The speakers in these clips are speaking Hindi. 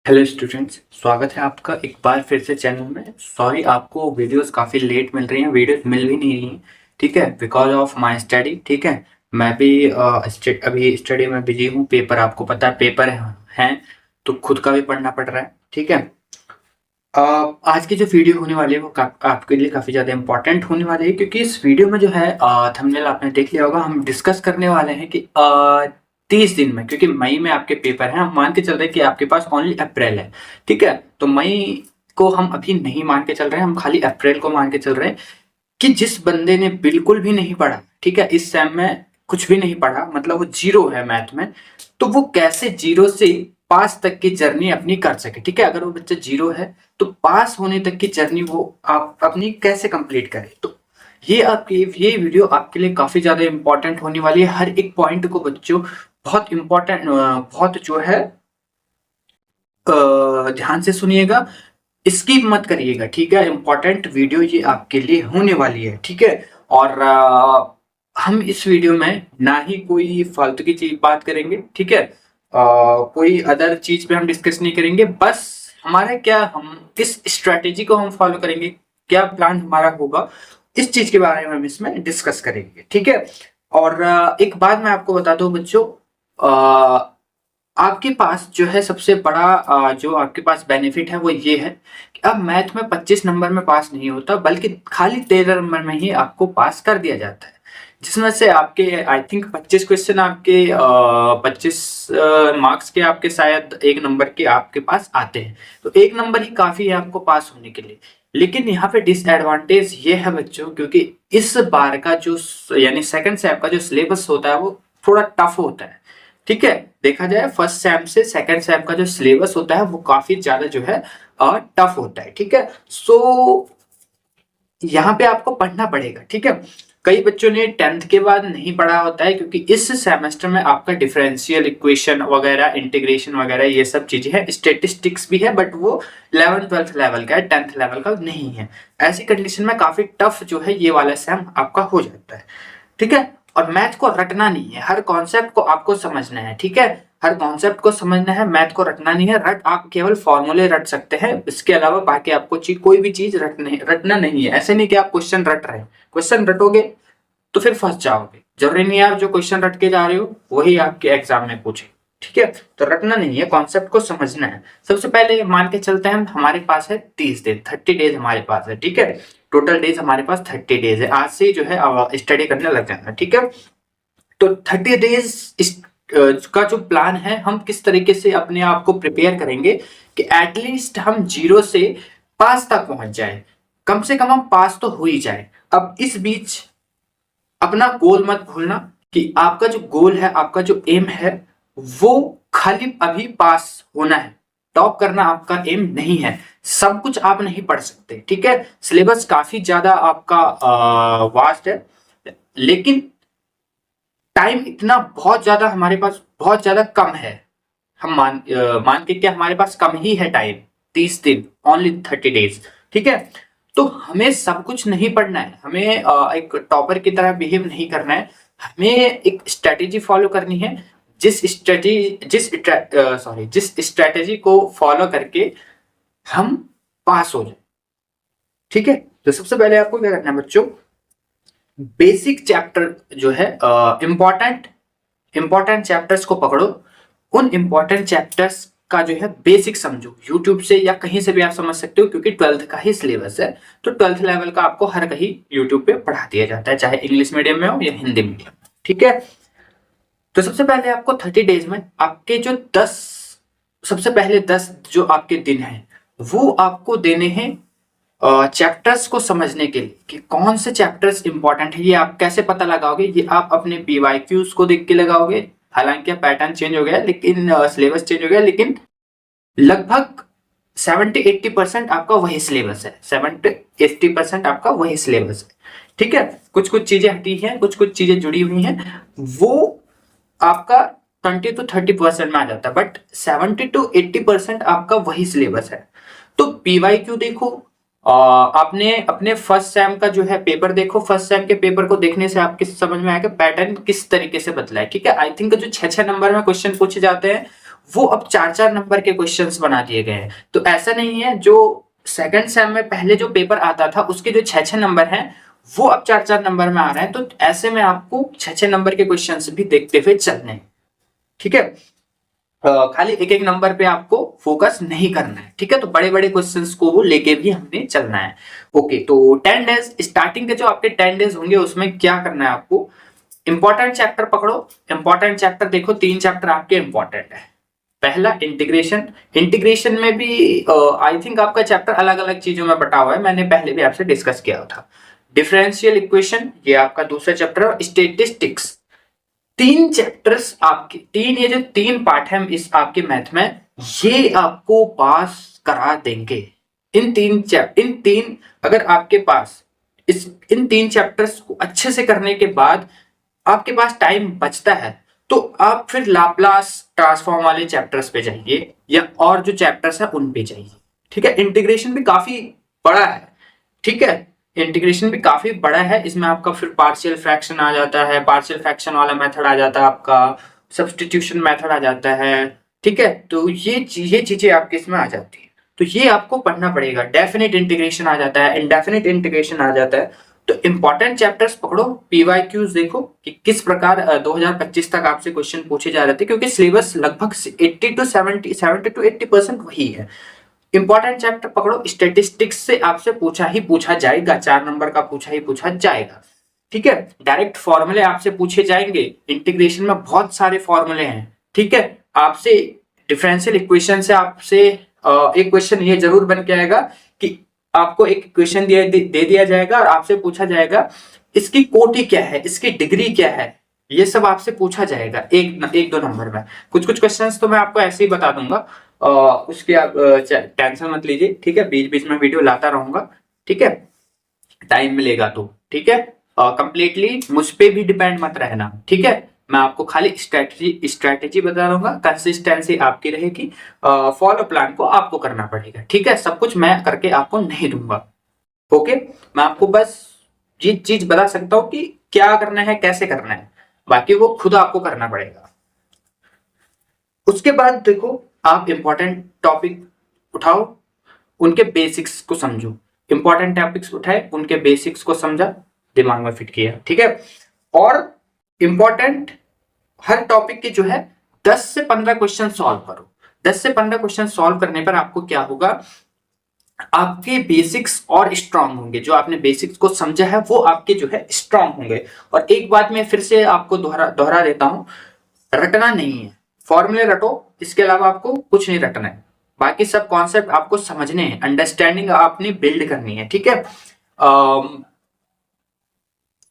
हेलो स्टूडेंट्स, स्वागत है आपका एक बार फिर से चैनल में। सॉरी, आपको वीडियोस काफ़ी लेट मिल रही हैं, वीडियोस मिल भी नहीं रही हैं। ठीक है, बिकॉज ऑफ माय स्टडी। ठीक है, मैं भी अभी स्टडी में बिजी हूँ। पेपर, आपको पता है पेपर हैं, तो खुद का भी पढ़ना पड़ रहा है। ठीक है, अ, आज की जो वीडियो होने वाली है वो आपके लिए काफ़ी ज़्यादा इंपॉर्टेंट होने वाली है, क्योंकि इस वीडियो में जो है थंबनेल आपने देख लिया होगा, हम डिस्कस करने वाले हैं कि 30 दिन में, क्योंकि मई में आपके पेपर हैं, हम मान के चल रहे हैं कि आपके पास ओनली अप्रैल है। ठीक है, तो मई को हम अभी नहीं मान के चल रहे हैं, हम खाली अप्रैल को मान के चल रहे हैं कि जिस बंदे ने बिल्कुल भी नहीं पढ़ा, ठीक है, इस सेम में कुछ भी नहीं पढ़ा, मतलब वो जीरो है मैथ में, तो वो कैसे जीरो से पास तक की जर्नी अपनी कर सके। ठीक है, अगर वो बच्चा जीरो है तो पास होने तक की जर्नी वो आप अपनी कैसे कंप्लीट करें। तो ये वीडियो आपके लिए काफी ज्यादा इंपॉर्टेंट होने वाली है। हर एक पॉइंट को बच्चों बहुत इंपॉर्टेंट, बहुत जो है ध्यान से सुनिएगा, स्किप मत करिएगा। ठीक है, इंपॉर्टेंट वीडियो ये आपके लिए होने वाली है। ठीक है, और हम इस वीडियो में ना ही कोई फालतू की चीज बात करेंगे। ठीक है, कोई अदर चीज पे हम डिस्कस नहीं करेंगे। बस हमारा क्या, हम किस स्ट्रेटेजी को हम फॉलो करेंगे, क्या प्लान हमारा होगा, इस चीज के बारे में हम इसमें डिस्कस करेंगे। ठीक है, और एक बात मैं आपको बता दूं बच्चों, आपके पास जो है सबसे बड़ा जो आपके पास बेनिफिट है वो ये है कि अब मैथ में 25 नंबर में पास नहीं होता, बल्कि खाली 13 नंबर में ही आपको पास कर दिया जाता है, जिसमें से आपके आई थिंक 25 क्वेश्चन आपके 25 मार्क्स के आपके शायद 1 नंबर के आपके पास आते हैं। तो 1 नंबर ही काफी है आपको पास होने के लिए। लेकिन यहाँ पे डिसएडवांटेज ये है बच्चों, क्योंकि इस बार का जो यानी सेकंड सेम का जो सिलेबस होता है वो थोड़ा टफ होता है। ठीक है, देखा जाए फर्स्ट सेम से सेकंड सेम का जो सिलेबस होता है वो काफी ज्यादा जो है टफ होता है। ठीक है, सो यहाँ पे आपको पढ़ना पड़ेगा। ठीक है, कई बच्चों ने 10th के बाद नहीं पढ़ा होता है, क्योंकि इस सेमेस्टर में आपका डिफरेंशियल इक्वेशन वगैरह, इंटीग्रेशन वगैरह ये सब चीजें हैं, स्टेटिस्टिक्स भी है, बट वो 11th-12th लेवल का है, 10th लेवल का नहीं है। ऐसी कंडीशन में काफी टफ जो है ये वाला सेम आपका हो जाता है। ठीक है, और मैथ को रटना नहीं है, हर कॉन्सेप्ट को आपको समझना है। ठीक है, हर कॉन्सेप्ट को समझना है, मैथ को रटना नहीं है। आप केवल फॉर्मूले रट सकते हैं, इसके अलावा बाकी आपको कोई भी चीज रटना नहीं है। ऐसे नहीं कि आप क्वेश्चन रट रहे हैं, क्वेश्चन रटोगे तो फिर फंस जाओगे। जरूरी नहीं है आप जो क्वेश्चन रट के जा रहे हो वही आपके एग्जाम में पूछे। ठीक है, तो रटना नहीं है, कॉन्सेप्ट को समझना है। सबसे पहले मान के चलते हैं हमारे पास है 30 दिन, 30 डेज हमारे पास है। ठीक है, टोटल डेज हमारे पास 30 डेज है। आज से जो है स्टडी करने लग जाना। ठीक है, तो 30 डेज का जो प्लान है, हम किस तरीके से अपने आप को प्रिपेयर करेंगे कि एटलीस्ट हम जीरो से पास तक पहुंच जाए, कम से कम हम पास तो हो ही जाए। अब इस बीच अपना गोल मत भूलना कि आपका जो गोल है, आपका जो एम है, वो खाली अभी पास होना है, टॉप करना आपका एम नहीं है। सब कुछ आप नहीं पढ़ सकते। ठीक है, सिलेबस काफी ज्यादा आपका वास्ट है, लेकिन टाइम इतना बहुत ज्यादा हमारे पास बहुत ज्यादा कम है। हम मान के क्या, हमारे पास कम ही है टाइम, 30 दिन, ओनली 30 डेज। ठीक है, तो हमें सब कुछ नहीं पढ़ना है, हमें एक टॉपर की तरह बिहेव नहीं करना है, हमें एक स्ट्रेटेजी फॉलो करनी है। जिस स्ट्रेटेजी को फॉलो करके हम पास हो जाए। ठीक है, तो सबसे पहले आपको क्या करना है बच्चों, बेसिक चैप्टर जो है, इंपॉर्टेंट चैप्टर्स को पकड़ो। उन इंपॉर्टेंट चैप्टर्स का जो है बेसिक समझो, यूट्यूब से या कहीं से भी आप समझ सकते हो, क्योंकि 12th का ही सिलेबस है, तो 12th लेवल का आपको हर कहीं यूट्यूब पे पढ़ा दिया जाता है, चाहे इंग्लिश मीडियम में हो या हिंदी मीडियम। ठीक है, तो सबसे पहले आपको 30 डेज में आपके जो 10, सबसे पहले 10 जो आपके दिन हैं वो आपको देने हैं चैप्टर्स को समझने के लिए, कि कौन से चैप्टर्स इंपॉर्टेंट है। ये आप कैसे पता लगाओगे, ये आप अपने पीवाईक्यूज को देख के लगाओगे। हालांकि पैटर्न चेंज हो गया, लेकिन सिलेबस चेंज हो गया, लेकिन लगभग 70-80% आपका वही सिलेबस है, 70-80% आपका वही सिलेबस है। ठीक है, कुछ कुछ चीजें हटी हैं, कुछ कुछ चीजें जुड़ी हुई हैं, वो आपका 20-30% में आ जाता है, बट 70-80% आपका वही सिलेबस है। तो पीवाईक्यू देखो, आपने अपने फर्स्ट सेम का जो है पेपर देखो, फर्स्ट सेम के पेपर को देखने से आपके समझ में आएगा पैटर्न किस तरीके से बदला है। ठीक है, आई थिंक जो 6-6 नंबर में क्वेश्चन पूछे जाते हैं वो अब 4-4 नंबर के क्वेश्चंस बना दिए गए हैं। तो ऐसा नहीं है, जो सेकंड सेम में पहले जो पेपर आता था उसके जो 6-6 नंबर हैं वो अब 4-4 नंबर में आ रहे हैं। तो ऐसे में आपको 6-6 नंबर के क्वेश्चंस भी देखते हुए चलने हैं, ठीक है। खाली एक एक नंबर पे आपको फोकस नहीं करना है, ठीक है। तो बड़े बड़े क्वेश्चंस को लेके भी हमने चलना है। ओके, तो 10 डेज स्टार्टिंग के जो आपके 10 डेज होंगे उसमें क्या करना है आपको, इंपॉर्टेंट चैप्टर पकड़ो। इंपॉर्टेंट चैप्टर देखो, 3 चैप्टर आपके इंपॉर्टेंट है। पहला इंटीग्रेशन। इंटीग्रेशन में भी आई थिंक आपका चैप्टर अलग अलग चीजों में बटा हुआ है, मैंने पहले भी आपसे डिस्कस किया था। डिफरेंशियल इक्वेशन ये आपका दूसरा चैप्टर है। स्टेटिस्टिक्स, 3 चैप्टर्स आपके, ये जो 3 पार्ट है इस आपके मैथ में, ये आपको पास करा देंगे। इन तीन अगर आपके पास इन 3 चैप्टर्स को अच्छे से करने के बाद आपके पास टाइम बचता है तो आप फिर लाप्लास ट्रांसफॉर्म वाले चैप्टर्स पे जाइए या और जो चैप्टर्स है उन पे जाइए, ठीक है। इंटीग्रेशन भी काफी बड़ा है, ठीक है। इंटीग्रेशन भी काफी बड़ा है, इसमें आपका फिर पार्शियल फ्रैक्शन आ जाता है, पार्शियल फ्रैक्शन वाला मेथड आ जाता है, आपका सब्स्टिट्यूशन मेथड आ जाता है, ठीक है। तो ये चीजें आपके इसमें आ जाती है, तो ये आपको पढ़ना पड़ेगा। डेफिनेट इंटीग्रेशन आ जाता है, इनडेफिनेट इंटीग्रेशन आ जाता है। तो इंपॉर्टेंट चैप्टर्स पकड़ो, पीवाईक्यूज देखो कि किस प्रकार 2025 तक आपसे क्वेश्चन पूछे जा रहे थे, क्योंकि सिलेबस लगभग 80 टू 70% वही है। इंपॉर्टेंट चैप्टर पकड़ो। स्टेटिस्टिक्स से आपसे पूछा जाएगा, 4 नंबर का पूछा जाएगा, ठीक है। डायरेक्ट फॉर्मूले आपसे पूछे जाएंगे, इंटीग्रेशन में बहुत सारे फॉर्मूले हैं, ठीक है। आपसे डिफरेंशियल इक्वेशन से आपसे एक क्वेश्चन ये जरूर बन के आएगा कि आपको एक क्वेश्चन दे दिया जाएगा और आपसे पूछा जाएगा इसकी कोटि क्या है, इसकी डिग्री क्या है, ये सब आपसे पूछा जाएगा एक दो नंबर में। कुछ क्वेश्चंस तो मैं आपको ऐसे ही बता दूंगा, उसकी आप टेंशन मत लीजिए, ठीक है। बीच बीच में वीडियो लाता रहूंगा, ठीक है, टाइम मिलेगा तो, ठीक है। कंप्लीटली मुझ पे भी डिपेंड मत रहना, ठीक है। मैं आपको खाली स्ट्रेटेजी बता दूंगा, कंसिस्टेंसी आपकी रहेगी, फॉलो प्लान को आपको करना पड़ेगा, ठीक है। सब कुछ मैं करके आपको नहीं दूंगा, ओके। मैं आपको बस ये चीज बता सकता हूं कि क्या करना है, कैसे करना है, बाकी वो खुद आपको करना पड़ेगा। उसके बाद देखो, आप इंपॉर्टेंट टॉपिक उठाओ, उनके बेसिक्स को समझो। इंपॉर्टेंट टॉपिक्स उठाए, उनके बेसिक्स को समझा, दिमाग में फिट किया, ठीक है। और इंपॉर्टेंट हर टॉपिक के जो है 10 से 15 क्वेश्चन सॉल्व करो। 10 से 15 क्वेश्चन सॉल्व करने पर आपको क्या होगा, आपके बेसिक्स और स्ट्रांग होंगे। जो आपने बेसिक्स को समझा है वो आपके जो है स्ट्रांग होंगे। और एक बात मैं फिर से आपको दोहरा देता हूं, रटना नहीं है, फॉर्मूले रटो, इसके अलावा आपको कुछ नहीं रटना है। बाकी सब कॉन्सेप्ट आपको समझने हैं, अंडरस्टैंडिंग आपने बिल्ड करनी है, ठीक है।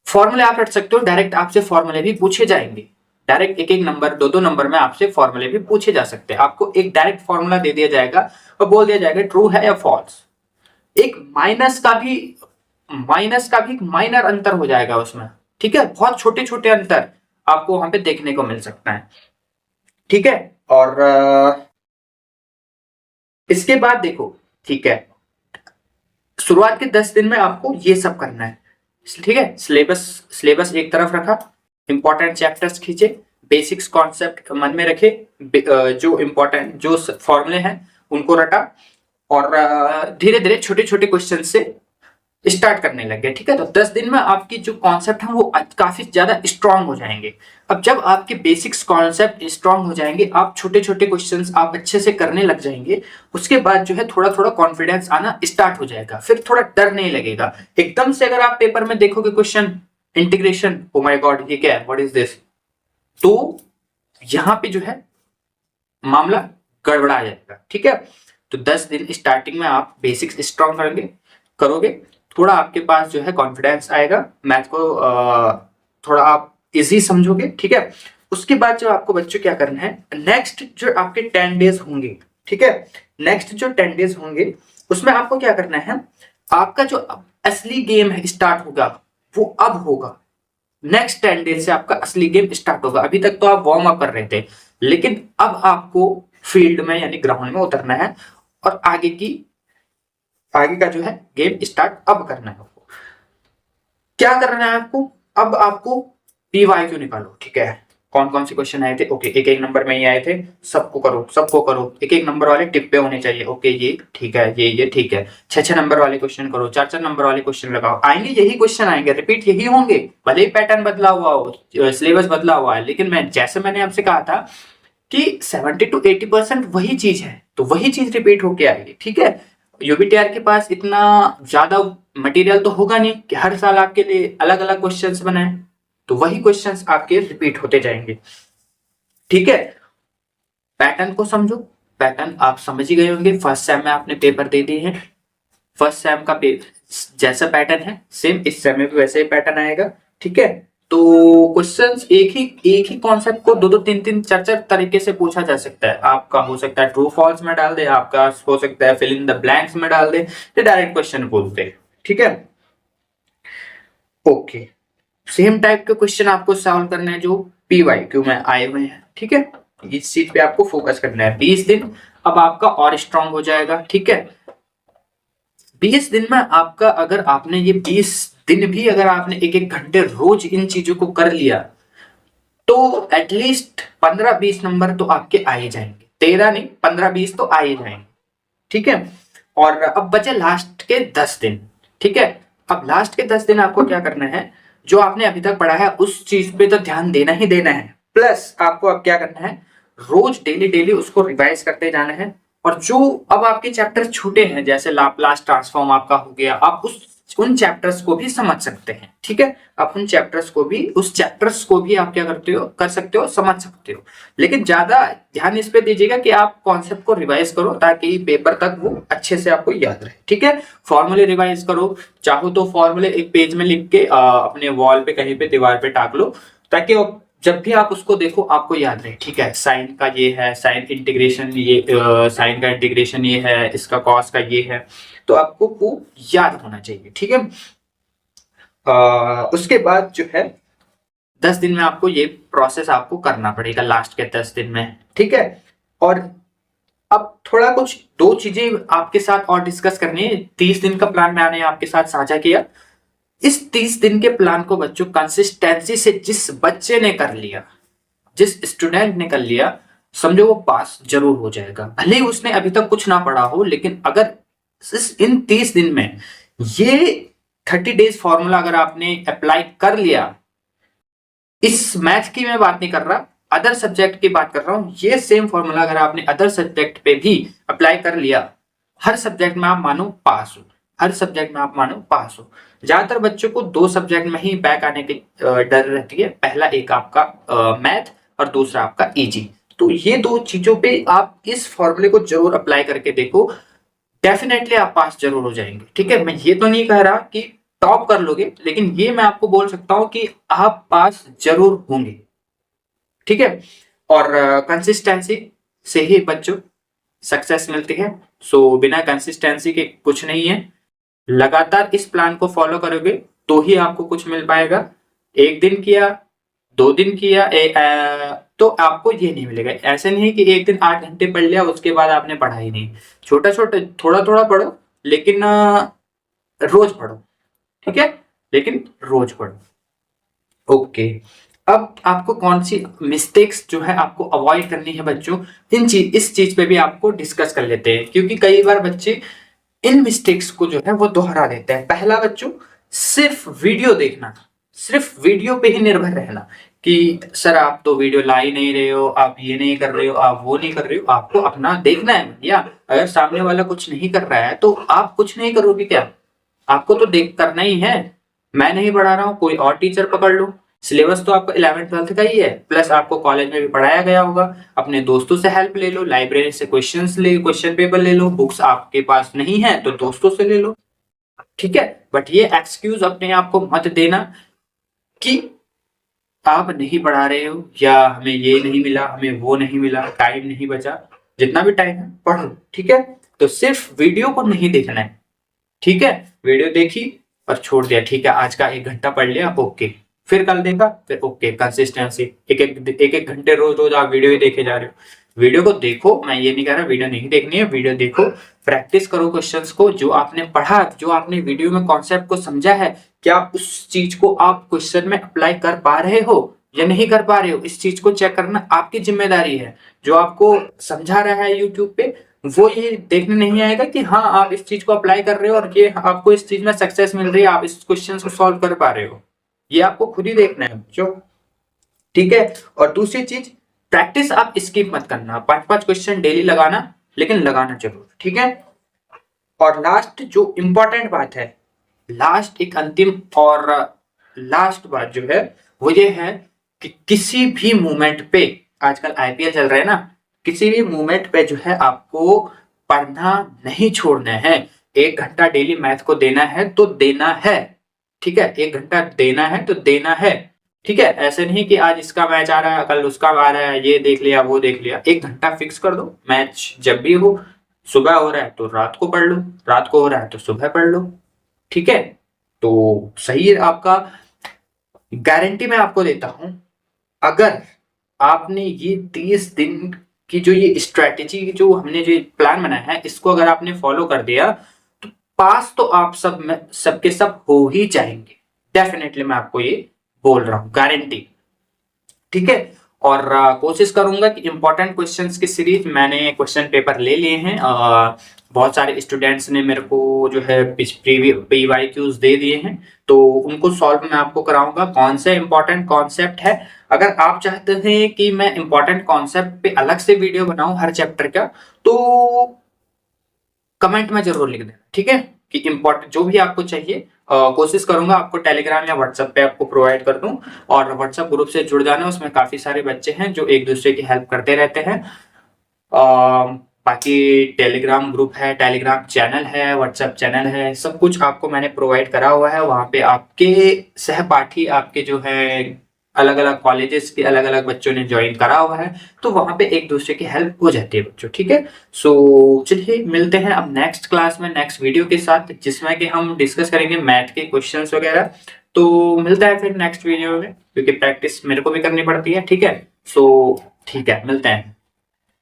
फॉर्मूले आप रट सकते हो, डायरेक्ट आपसे फॉर्मूले भी पूछे जाएंगे, डायरेक्ट एक एक नंबर, दो नंबर में आपसे फॉर्मूले भी पूछे जा सकते हैं। आपको एक डायरेक्ट फॉर्मूला दे दिया जाएगा और बोल दिया जाएगा ट्रू है या फॉल्स। एक माइनस का भी माइनर अंतर हो जाएगा उसमें, ठीक है। बहुत छोटे छोटे अंतर आपको वहां पे देखने को मिल सकता है, ठीक है। और इसके बाद देखो, ठीक है, शुरुआत के 10 दिन में आपको ये सब करना है, ठीक है। सिलेबस एक तरफ रखा, इंपॉर्टेंट चैप्टर्स खींचे, बेसिक्स कॉन्सेप्ट मन में रखे, जो इंपॉर्टेंट जो फॉर्मूले हैं उनको रटा, और धीरे धीरे छोटे छोटे क्वेश्चन से स्टार्ट करने लग गए, ठीक है। तो 10 दिन में आपकी जो कॉन्सेप्ट है वो काफी ज्यादा स्ट्रांग हो जाएंगे। अब जब आपके बेसिक्स कॉन्सेप्ट स्ट्रांग हो जाएंगे, आप छोटे छोटे क्वेश्चंस आप अच्छे से करने लग जाएंगे, उसके बाद जो है थोड़ा थोड़ा कॉन्फिडेंस आना स्टार्ट हो जाएगा, फिर थोड़ा डर नहीं लगेगा। एकदम से अगर आप पेपर में देखोगे question integration, oh my God ये क्या है, व्हाट इज दिस, तो यहां पे जो है मामला गड़बड़ा जाएगा, ठीक है। तो 10 दिन स्टार्टिंग में आप बेसिक्स स्ट्रांग करोगे, थोड़ा आपके पास जो है कॉन्फिडेंस आएगा, मैथ को थोड़ा आप इजी समझोगे, ठीक है। उसके बाद जो आपको बच्चों क्या करना है, नेक्स्ट जो आपके 10 डेज होंगे, ठीक है, नेक्स्ट जो 10 डेज होंगे उसमें आपको क्या करना है, आपका जो असली गेम है स्टार्ट होगा वो अब होगा। नेक्स्ट 10 डेज से आपका असली गेम स्टार्ट होगा। अभी तक तो आप वार्म अप कर रहे थे, लेकिन अब आपको फील्ड में यानी ग्राउंड में उतरना है और आगे का जो है गेम स्टार्ट अब करना है आपको। क्या करना है आपको, अब आपको पीवाईक्यू निकालो, ठीक है। कौन कौन से क्वेश्चन आए थे, ओके एक एक नंबर में ही आए थे, सबको करो सबको करो, एक एक नंबर वाले टिप पे होने चाहिए, ओके ये ठीक है, ये ठीक है, 6 नंबर वाले क्वेश्चन करो, 4 नंबर वाले क्वेश्चन लगाओ, आएंगे यही क्वेश्चन आएंगे, रिपीट यही होंगे, भले ही पैटर्न बदला हुआ हो, सिलेबस बदला हुआ है, लेकिन मैंने आपसे कहा था कि 70 to 80% वही चीज है, तो वही चीज रिपीट होके आएगी, ठीक है। यूबीटीआर के पास इतना ज्यादा मटेरियल तो होगा नहीं कि हर साल आपके लिए अलग अलग क्वेश्चंस बनाए, तो वही क्वेश्चंस आपके रिपीट होते जाएंगे, ठीक है। पैटर्न को समझो, पैटर्न आप समझ ही गए होंगे, फर्स्ट सेम में आपने पेपर दे दिए हैं, फर्स्ट सेम का जैसा पैटर्न है सेम इस सेम में भी वैसे ही पैटर्न आएगा, ठीक है। तो क्वेश्चंस एक ही कॉन्सेप्ट को दो तीन तीन चार तरीके से पूछा जा सकता है, आपका हो सकता है ट्रू फॉल्स में डाल दे, आपका हो सकता है फिल इन द ब्लैंक्स में डाल दे, तो डायरेक्ट क्वेश्चन बोलते हैं, ठीक है। ओके, सेम टाइप के क्वेश्चन आपको सॉल्व करने हैं जो PYQ में आए हुए हैं, ठीक है। इस चीज पे आपको फोकस करना है। 20 दिन अब आपका और स्ट्रांग हो जाएगा, ठीक है। 20 दिन में आपका, अगर आपने ये 20 दिन भी अगर आपने एक एक घंटे रोज इन चीजों को कर लिया, तो एटलीस्ट 15-20 नंबर तो आपके आ ही जाएंगे, 13 नहीं 15-20 तो आ ही जाएंगे, ठीक है। और अब बचे लास्ट के 10 दिन, ठीक है। अब लास्ट के 10 दिन आपको क्या करना है, जो आपने अभी तक पढ़ा है उस चीज पे तो ध्यान देना ही देना है, प्लस आपको अब क्या करना है, रोज डेली उसको रिवाइज करते जाना है। और जो अब आपके चैप्टर छूटे हैं, जैसे लाप्लास ट्रांसफॉर्म आपका हो गया, आप उन चैप्टर्स को भी समझ सकते हैं, ठीक है। आप उन चैप्टर्स को भी, उस चैप्टर्स को भी आप क्या करते हो, कर सकते हो, समझ सकते हो, लेकिन ज्यादा ध्यान इस पे दीजिएगा कि आप कॉन्सेप्ट को रिवाइज करो ताकि पेपर तक वो अच्छे से आपको याद रहे, ठीक है। फॉर्मूले रिवाइज करो, चाहो तो फॉर्मूले एक पेज में लिख के अपने वॉल पे कहीं पे दीवार पे टाक लो, ताकि जब भी आप उसको देखो आपको याद रहे, ठीक है। साइन का ये है, साइन इंटीग्रेशन ये, साइन का इंटीग्रेशन ये है, इसका कॉस का ये है, तो आपको वो याद होना चाहिए, ठीक है। उसके बाद जो है 10 दिन में आपको ये प्रोसेस आपको करना पड़ेगा, लास्ट के 10 दिन में, ठीक है। और अब थोड़ा कुछ 2 चीजें आपके साथ और डिस्कस करनी है। 30 दिन का प्लान मैंने आपके साथ साझा किया, इस 30 दिन के प्लान को बच्चों कंसिस्टेंसी से जिस बच्चे ने कर लिया, जिस स्टूडेंट ने कर लिया, समझो वो पास जरूर हो जाएगा, भले ही उसने अभी तक कुछ ना पढ़ा हो, लेकिन अगर इन 30 दिन में ये 30 डेज फॉर्मूला अगर आपने अप्लाई कर लिया, इस मैथ की मैं बात नहीं कर रहा, अदर सब्जेक्ट की बात कर रहा हूं, ये सेम फॉर्मूला अगर आपने अदर सब्जेक्ट पे भी अप्लाई कर लिया, हर सब्जेक्ट में आप मानो पास हो, हर सब्जेक्ट में आप मानो पास हो। ज्यादातर बच्चों को 2 सब्जेक्ट में ही बैक आने की डर रहती है, पहला एक आपका मैथ और दूसरा आपका ईजी, तो ये 2 चीजों पे आप इस फॉर्मूले को जरूर अप्लाई करके देखो, डेफिनेटली आप पास जरूर हो जाएंगे, ठीक है। मैं ये तो नहीं कह रहा कि टॉप कर लोगे, लेकिन ये मैं आपको बोल सकता हूं कि आप पास जरूर होंगे, ठीक है। और कंसिस्टेंसी से ही बच्चों सक्सेस मिलती है, सो बिना कंसिस्टेंसी के कुछ नहीं है। लगातार इस प्लान को फॉलो करोगे तो ही आपको कुछ मिल पाएगा। एक दिन किया, 2 दिन किया, तो आपको ये नहीं मिलेगा। ऐसे नहीं कि एक दिन 8 घंटे पढ़ लिया उसके बाद आपने पढ़ा ही नहीं, छोटा छोटा थोड़ा पढ़ो, लेकिन रोज पढ़ो, ठीक है, लेकिन रोज पढ़ो। ओके, अब आपको कौन सी मिस्टेक्स जो है आपको अवॉइड करनी है बच्चों, इस चीज पे भी आपको डिस्कस कर लेते हैं, क्योंकि कई बार बच्चे इन मिस्टेक्स को जो है वो दोहरा देते हैं। पहला बच्चों, सिर्फ वीडियो देखना, सिर्फ वीडियो पे ही निर्भर रहना कि सर आप तो वीडियो ला ही नहीं रहे हो, आप ये नहीं कर रहे हो, आप वो नहीं कर रहे हो, आपको अपना देखना है भैया। अगर सामने वाला कुछ नहीं कर रहा है तो आप कुछ नहीं करोगे क्या, आपको तो देख करना ही है। मैं नहीं पढ़ा रहा हूँ, कोई और टीचर पकड़ लो, सिलेबस तो आपका 11th-12th का ही है, प्लस आपको कॉलेज में भी पढ़ाया गया होगा, अपने दोस्तों से हेल्प ले लो, लाइब्रेरी से क्वेश्चन पेपर ले लो, बुक्स आपके पास नहीं है तो दोस्तों से ले लो, ठीक है। बट ये एक्सक्यूज अपने आप को मत देना कि आप नहीं पढ़ा रहे हो या हमें ये नहीं मिला, हमें वो नहीं मिला, टाइम नहीं बचा। जितना भी टाइम है पढ़ो, ठीक है। तो सिर्फ वीडियो को नहीं देखना है, ठीक है। वीडियो देखी और छोड़ दिया, ठीक है, आज का 1 घंटा पढ़ लिया, ओके, फिर कल देखा, फिर ओके। कंसिस्टेंसी, एक घंटे रोज आप वीडियो ही देखे जा रहे हो, वीडियो को देखो, मैं ये नहीं कह रहा वीडियो नहीं देखनी है, वीडियो देखो, प्रैक्टिस करो क्वेश्चंस को, जो आपने पढ़ा, जो आपने वीडियो में कॉन्सेप्ट को समझा है, क्या उस चीज को आप क्वेश्चन में अप्लाई कर पा रहे हो, या नहीं कर पा रहे हो, इस चीज को चेक करना आपकी जिम्मेदारी है। जो आपको समझा रहा है यूट्यूब पे, वो ये देखने नहीं आएगा कि हाँ आप इस चीज को अप्लाई कर रहे हो और ये आपको इस चीज में सक्सेस मिल रही है, आप इस क्वेश्चन को सॉल्व कर पा रहे हो। ये आपको खुद ही देखना है बच्चों, ठीक है। और दूसरी चीज, प्रैक्टिस आप स्किप मत करना, 5-5 क्वेश्चन डेली लगाना, लेकिन लगाना जरूर, ठीक है। और लास्ट जो इंपॉर्टेंट बात है, लास्ट एक अंतिम और लास्ट बात जो है वो ये है कि किसी भी मूवमेंट पे, आजकल आईपीएल चल रहा है ना, किसी भी मूवमेंट पे जो है आपको पढ़ना नहीं छोड़ना है। 1 घंटा डेली मैथ को देना है तो देना है, ठीक है। 1 घंटा देना है तो देना है, ठीक है। ऐसे नहीं कि आज इसका मैच आ रहा है कल उसका आ रहा है, ये देख लिया वो देख लिया। 1 घंटा फिक्स कर दो, मैच जब भी हो, सुबह हो रहा है तो रात को पढ़ लो, रात को हो रहा है तो सुबह पढ़ लो, ठीक है। तो सही है आपका, गारंटी मैं आपको देता हूं, अगर आपने ये 30 दिन की जो ये स्ट्रेटेजी, जो हमने जो प्लान बनाया है, इसको अगर आपने फॉलो कर दिया तो पास तो आप सब में सबके सब हो ही जाएंगे। डेफिनेटली मैं आपको ये बोल रहा हूं, गारंटी, ठीक है। और कोशिश करूंगा कि इंपॉर्टेंट क्वेश्चंस की सीरीज, मैंने क्वेश्चन पेपर ले लिए हैं, बहुत सारे स्टूडेंट्स ने मेरे को जो है PYQs दे दिए हैं, तो उनको सॉल्व मैं आपको कराऊंगा। कौन से इंपॉर्टेंट कॉन्सेप्ट है, अगर आप चाहते हैं कि मैं इंपॉर्टेंट कॉन्सेप्ट पे अलग से वीडियो बनाऊं हर चैप्टर का, तो कमेंट में जरूर लिख देना, ठीक है। कि इंपॉर्टेंट जो भी आपको चाहिए, कोशिश करूंगा आपको टेलीग्राम या व्हाट्सएप पे आपको प्रोवाइड कर दूं। और व्हाट्सएप ग्रुप से जुड़ जाना, उसमें काफी सारे बच्चे हैं जो एक दूसरे की हेल्प करते रहते हैं। बाकी टेलीग्राम ग्रुप है, टेलीग्राम चैनल है, व्हाट्सएप चैनल है, सब कुछ आपको मैंने प्रोवाइड करा हुआ है। वहां पे आपके सहपाठी, आपके जो है अलग अलग कॉलेजेस के अलग अलग बच्चों ने ज्वाइन करा हुआ है, तो वहां पे एक दूसरे की हेल्प हो जाती है बच्चों, ठीक है। सो चलिए मिलते हैं अब नेक्स्ट क्लास में, नेक्स्ट वीडियो के साथ, जिसमें कि हम डिस्कस करेंगे मैथ के क्वेश्चंस वगैरह। तो मिलता है फिर नेक्स्ट वीडियो में, क्योंकि प्रैक्टिस मेरे को भी करनी पड़ती है, ठीक है। सो ठीक है, मिलते हैं।